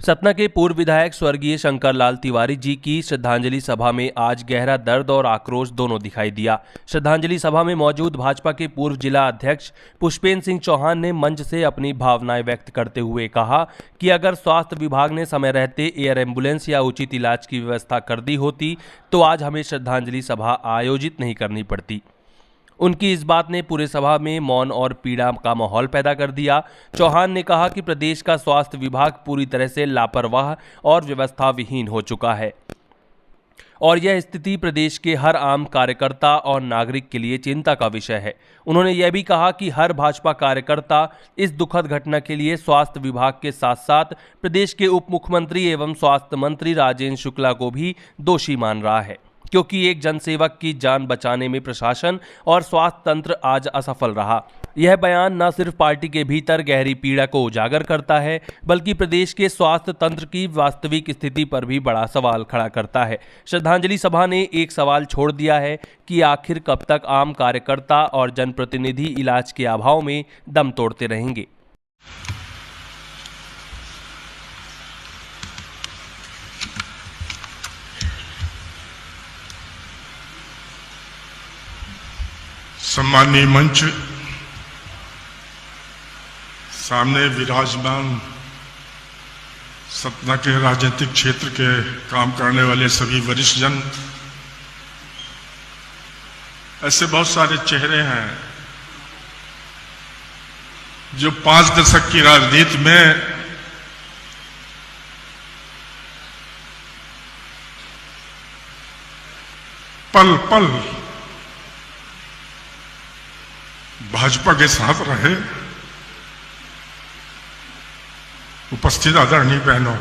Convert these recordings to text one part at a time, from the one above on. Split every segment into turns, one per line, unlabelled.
सतना के पूर्व विधायक स्वर्गीय शंकर लाल तिवारी जी की श्रद्धांजलि सभा में आज गहरा दर्द और आक्रोश दोनों दिखाई दिया। श्रद्धांजलि सभा में मौजूद भाजपा के पूर्व जिला अध्यक्ष पुष्पेंद्र सिंह चौहान ने मंच से अपनी भावनाएं व्यक्त करते हुए कहा कि अगर स्वास्थ्य विभाग ने समय रहते एयर एम्बुलेंस या उचित इलाज की व्यवस्था कर दी होती तो आज हमें श्रद्धांजलि सभा आयोजित नहीं करनी पड़ती। उनकी इस बात ने पूरे सभा में मौन और पीड़ा का माहौल पैदा कर दिया। चौहान ने कहा कि प्रदेश का स्वास्थ्य विभाग पूरी तरह से लापरवाह और व्यवस्था विहीन हो चुका है और यह स्थिति प्रदेश के हर आम कार्यकर्ता और नागरिक के लिए चिंता का विषय है। उन्होंने यह भी कहा कि हर भाजपा कार्यकर्ता इस दुखद घटना के लिए स्वास्थ्य विभाग के साथ साथ प्रदेश के उप मुख्यमंत्री एवं स्वास्थ्य मंत्री राजेंद्र शुक्ला को भी दोषी मान रहा है, क्योंकि एक जनसेवक की जान बचाने में प्रशासन और स्वास्थ्य तंत्र आज असफल रहा। यह बयान न सिर्फ पार्टी के भीतर गहरी पीड़ा को उजागर करता है बल्कि प्रदेश के स्वास्थ्य तंत्र की वास्तविक स्थिति पर भी बड़ा सवाल खड़ा करता है। श्रद्धांजलि सभा ने एक सवाल छोड़ दिया है कि आखिर कब तक आम कार्यकर्ता और जनप्रतिनिधि इलाज के अभाव में दम तोड़ते रहेंगे।
सम्मानीय मंच, सामने विराजमान सतना के राजनीतिक क्षेत्र के काम करने वाले सभी वरिष्ठ जन, ऐसे बहुत सारे चेहरे हैं जो 5 दशक की राजनीति में पल पल भाजपा के साथ रहे। उपस्थित आदरणीय बहनों,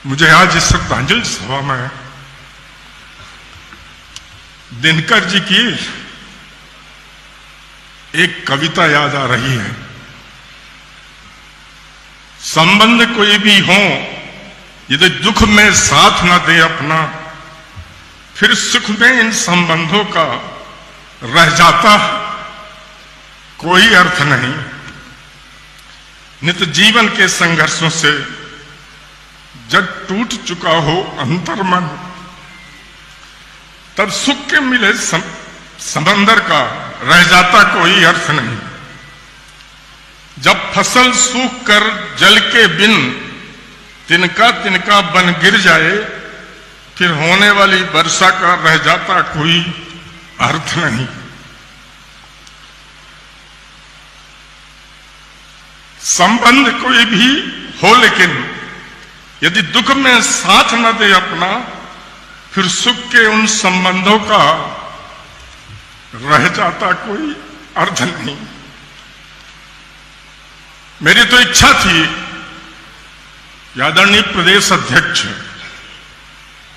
मुझे आज इस श्रद्धांजलि सभा में दिनकर जी की एक कविता याद आ रही है। संबंध कोई भी हो यदि दुख में साथ न दे अपना, फिर सुख में इन संबंधों का रह जाता कोई अर्थ नहीं। नित्य जीवन के संघर्षों से जब टूट चुका हो अंतर्मन, तब सुख के मिले समंदर का रह जाता कोई अर्थ नहीं। जब फसल सूख कर जल के बिन तिनका तिनका बन गिर जाए, फिर होने वाली वर्षा का रह जाता कोई अर्थ नहीं। संबंध कोई भी हो लेकिन यदि दुख में साथ न दे अपना, फिर सुख के उन संबंधों का रह जाता कोई अर्थ नहीं। मेरी तो इच्छा थी आदरणीय प्रदेश अध्यक्ष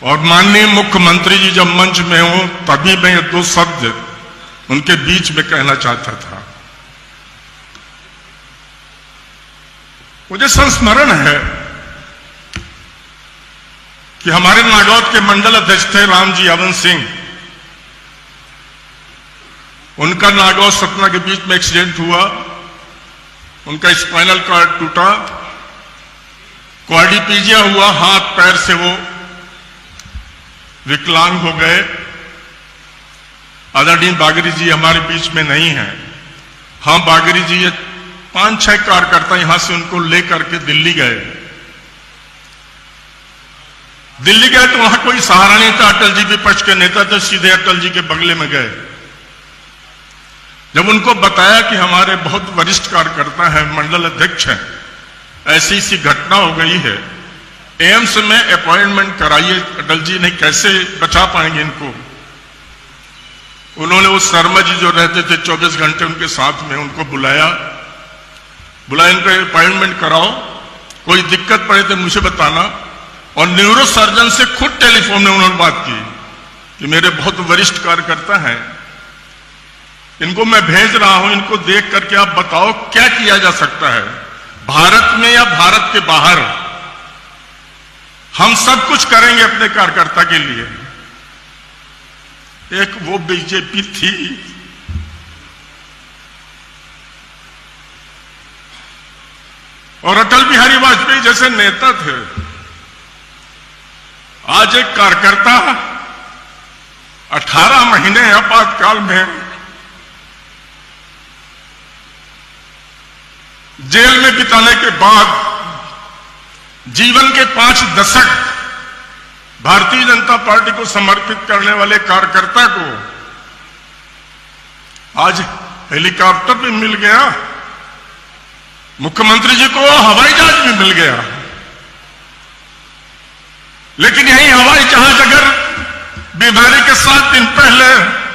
और माननीय मुख्यमंत्री जी जब मंच में हो तभी मैं ये 2 शब्द उनके बीच में कहना चाहता था। मुझे संस्मरण है कि हमारे नागौद के मंडल अध्यक्ष थे रामजी यावन सिंह। उनका नागौद सतना के बीच में एक्सीडेंट हुआ, उनका स्पाइनल कॉर्ड टूटा, क्वाड्रिप्लीजिया हुआ, हाथ पैर से वो विकलांग हो गए। आदरणीय बागरी जी हमारे बीच में नहीं है। हाँ, बागरी जी 5-6 कार्यकर्ता यहां से उनको लेकर के दिल्ली गए। दिल्ली गए तो वहां कोई सहारा नहीं था, अटल जी विपक्ष के नेता थे, सीधे अटल जी के बगले में गए। जब उनको बताया कि हमारे बहुत वरिष्ठ कार्यकर्ता हैं, मंडल अध्यक्ष हैं, ऐसी सी घटना हो गई है, एम्स में अपॉइंटमेंट कराइए, अटल जी नहीं कैसे बचा पाएंगे इनको। उन्होंने वो शर्मा जी जो रहते थे 24 घंटे उनके साथ में, उनको बुलाया, इनको अपॉइंटमेंट कराओ, कोई दिक्कत पड़े तो मुझे बताना। और न्यूरो सर्जन से खुद टेलीफोन में उन्होंने बात की कि मेरे बहुत वरिष्ठ कार्यकर्ता हैं, इनको मैं भेज रहा हूं, इनको देख करके आप बताओ क्या किया जा सकता है भारत में या भारत के बाहर। हम सब कुछ करेंगे अपने कार्यकर्ता के लिए। एक वो बीजेपी थी और अटल बिहारी वाजपेयी जैसे नेता थे। आज एक कार्यकर्ता 18 महीने आपातकाल में जेल में बिताने के बाद जीवन के 5 दशक भारतीय जनता पार्टी को समर्पित करने वाले कार्यकर्ता को आज हेलीकॉप्टर भी मिल गया, मुख्यमंत्री जी को हवाई जहाज भी मिल गया। लेकिन यही हवाई जहाज अगर बीमारी के 7 दिन पहले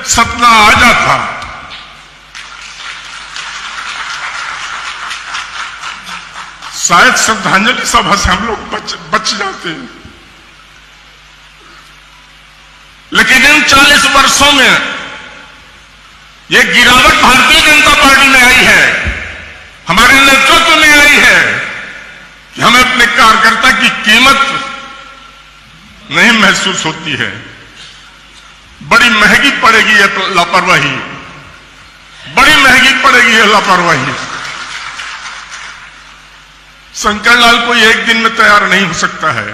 सतना आ जाता शायद श्रद्धांजलि सभा से हम लोग बच जाते। लेकिन इन 40 वर्षों में ये गिरावट भारतीय जनता पार्टी में आई है, हमारे नेतृत्व में आई है कि हमें अपने कार्यकर्ता की कीमत नहीं महसूस होती है। बड़ी महंगी पड़ेगी ये लापरवाही, बड़ी महंगी पड़ेगी ये लापरवाही। शंकरलाल कोई एक दिन में तैयार नहीं हो सकता है।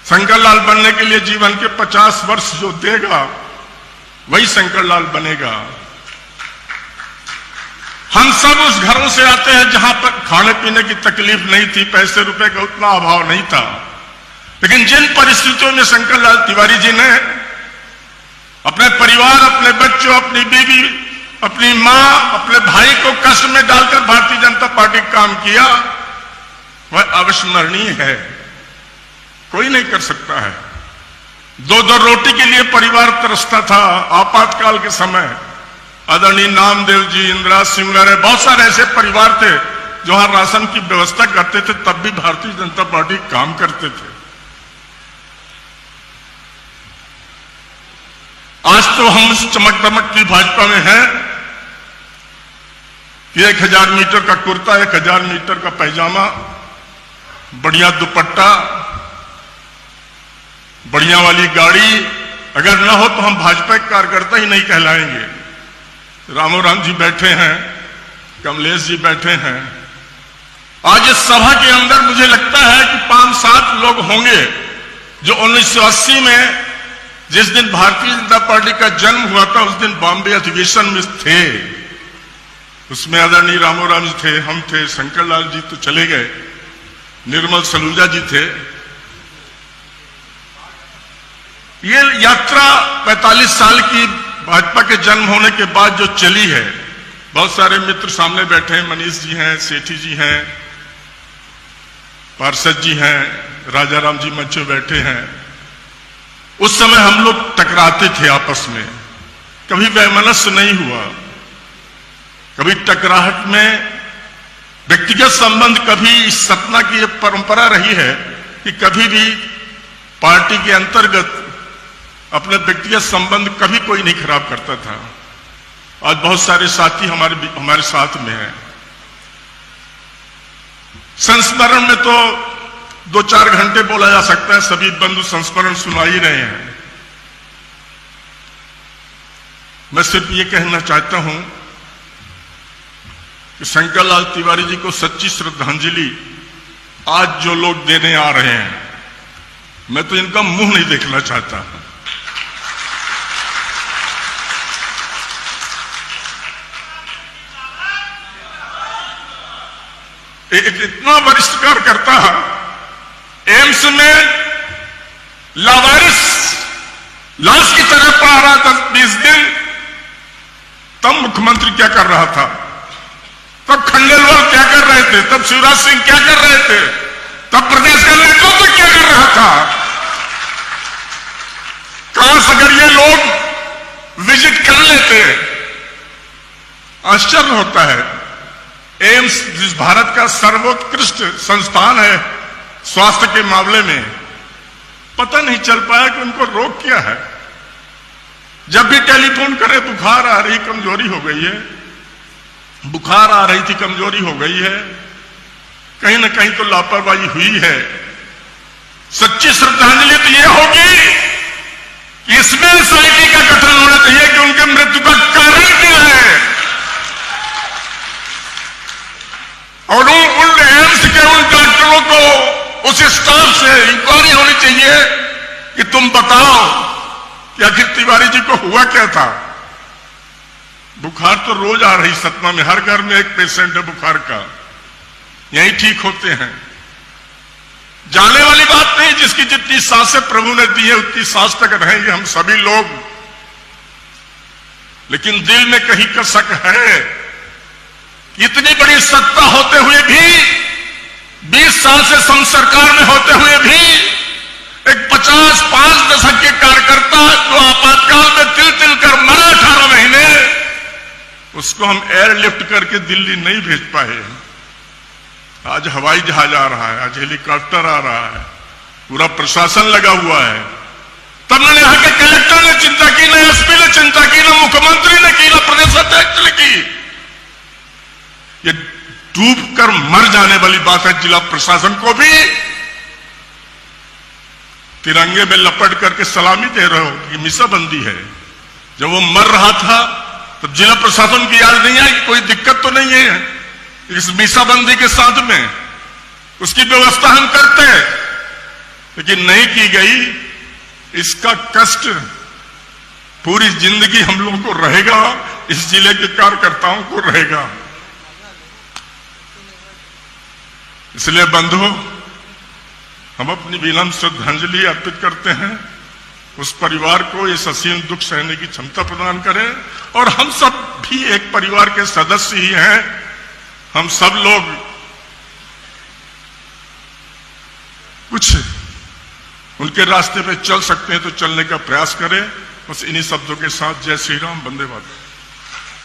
शंकरलाल बनने के लिए जीवन के 50 वर्ष जो देगा वही शंकरलाल बनेगा। हम सब उस घरों से आते हैं जहां पर खाने पीने की तकलीफ नहीं थी, पैसे रुपए का उतना अभाव नहीं था। लेकिन जिन परिस्थितियों में शंकरलाल तिवारी जी ने अपने परिवार, अपने बच्चों, अपनी बीवी, अपनी मां, अपने भाई को कष्ट में डालकर भारतीय जनता पार्टी काम किया, वह अविस्मरणीय है। कोई नहीं कर सकता है। 2-2 रोटी के लिए परिवार तरसता था आपातकाल के समय। आदरणीय नामदेव जी, इंदिरा सिंह, बहुत सारे ऐसे परिवार थे जो वहां राशन की व्यवस्था करते थे, तब भी भारतीय जनता पार्टी काम करते थे। आज तो हम इस चमक दमक की भाजपा में हैं कि 1000 मीटर का कुर्ता, 1000 मीटर का पैजामा, बढ़िया दुपट्टा, बढ़िया वाली गाड़ी अगर ना हो तो हम भाजपा के कार्यकर्ता ही नहीं कहलाएंगे। रामोराम जी बैठे हैं, कमलेश जी बैठे हैं। आज इस सभा के अंदर मुझे लगता है कि 5-7 लोग होंगे जो 1980 में जिस दिन भारतीय जनता पार्टी का जन्म हुआ था उस दिन बॉम्बे अधिवेशन में थे। उसमें आदरणीय रामोराम जी थे, हम थे, शंकरलाल जी तो चले गए, निर्मल सलूजा जी थे। ये यात्रा 45 साल की भाजपा के जन्म होने के बाद जो चली है, बहुत सारे मित्र सामने बैठे हैं, मनीष जी हैं, सेठी जी हैं, पार्षद जी हैं, राजाराम जी मंच में बैठे हैं। उस समय हम लोग टकराते थे आपस में, कभी वैमनस्य नहीं हुआ, कभी टकराहट में व्यक्तिगत संबंध, कभी इस सपना की एक परंपरा रही है कि कभी भी पार्टी के अंतर्गत अपने व्यक्तिगत संबंध कभी कोई नहीं खराब करता था। आज बहुत सारे साथी हमारे साथ में हैं। संस्मरण में तो 2-4 घंटे बोला जा सकता है, सभी बंधु संस्मरण सुना ही रहे हैं। मैं सिर्फ ये कहना चाहता हूं कि शंकरलाल तिवारी जी को सच्ची श्रद्धांजलि आज जो लोग देने आ रहे हैं, मैं तो इनका मुंह नहीं देखना चाहता। एक इतना वरिष्ठ कार्यकर्ता एम्स में लावारिस लाश की तरह पड़ा रहा था 20 दिन, तब मुख्यमंत्री क्या कर रहा था, तब खंडेलवाल क्या कर रहे थे, तब शिवराज सिंह क्या कर रहे थे, तब प्रदेश का नेतृत्व क्या कर रहा था। काश अगर ये लोग विजिट कर लेते। आश्चर्य होता है, एम्स जिस भारत का सर्वोत्कृष्ट संस्थान है स्वास्थ्य के मामले में, पता नहीं चल पाया कि उनको रोग क्या है। जब भी टेलीफोन करे बुखार आ रही, कमजोरी हो गई है, बुखार आ रही थी, कमजोरी हो गई है। कहीं ना कहीं तो लापरवाही हुई है। सच्ची श्रद्धांजलि तो यह होगी कि इसमें समिति का गठन होना चाहिए कि उनके मृत्यु का कारण क्या है, और उन एम्स के उन डॉक्टरों को, उस स्टाफ से इंक्वायरी होनी चाहिए कि तुम बताओ कि आखिर तिवारी जी को हुआ क्या था। बुखार तो रोज आ रही सतना में, हर घर में एक पेशेंट है बुखार का, यही ठीक होते हैं। जाने वाली बात नहीं, जिसकी जितनी सांसें प्रभु ने दी है उतनी सांस तक रहेंगे हम सभी लोग, लेकिन दिल में कहीं का शक है। इतनी बड़ी सत्ता होते हुए भी, 20 साल से सम सरकार में होते हुए भी, एक 55 दशक के कार्यकर्ता जो आपातकाल में तिल तिल कर मरा 18 महीने, उसको हम एयरलिफ्ट करके दिल्ली नहीं भेज पाए। आज हवाई जहाज आ रहा है, आज हेलीकॉप्टर आ रहा है, पूरा प्रशासन लगा हुआ है। तब मैंने यहाँ के कलेक्टर ने चिंता की, ना एसपी ने चिंता की, ना मुख्यमंत्री ने की, ना प्रदेश अध्यक्ष ने की। ये डूब कर मर जाने वाली बात है। जिला प्रशासन को भी तिरंगे में लपट करके सलामी दे रहे हो कि मीसाबंदी है। जब वो मर रहा था तब जिला प्रशासन की याद नहीं आई, कोई दिक्कत तो नहीं है इस मीसाबंदी के साथ में, उसकी व्यवस्था हम करते हैं, लेकिन नहीं की गई। इसका कष्ट पूरी जिंदगी हम लोगों को रहेगा, इस जिले के कार्यकर्ताओं को रहेगा। इसलिए बंधुओं, हम अपनी विनम्र श्रद्धांजलि अर्पित करते हैं। उस परिवार को इस असीम दुख सहने की क्षमता प्रदान करें, और हम सब भी एक परिवार के सदस्य ही हैं। हम सब लोग कुछ उनके रास्ते पे चल सकते हैं तो चलने का प्रयास करें। बस इन्हीं शब्दों के साथ जय श्री राम, वंदे मातरम।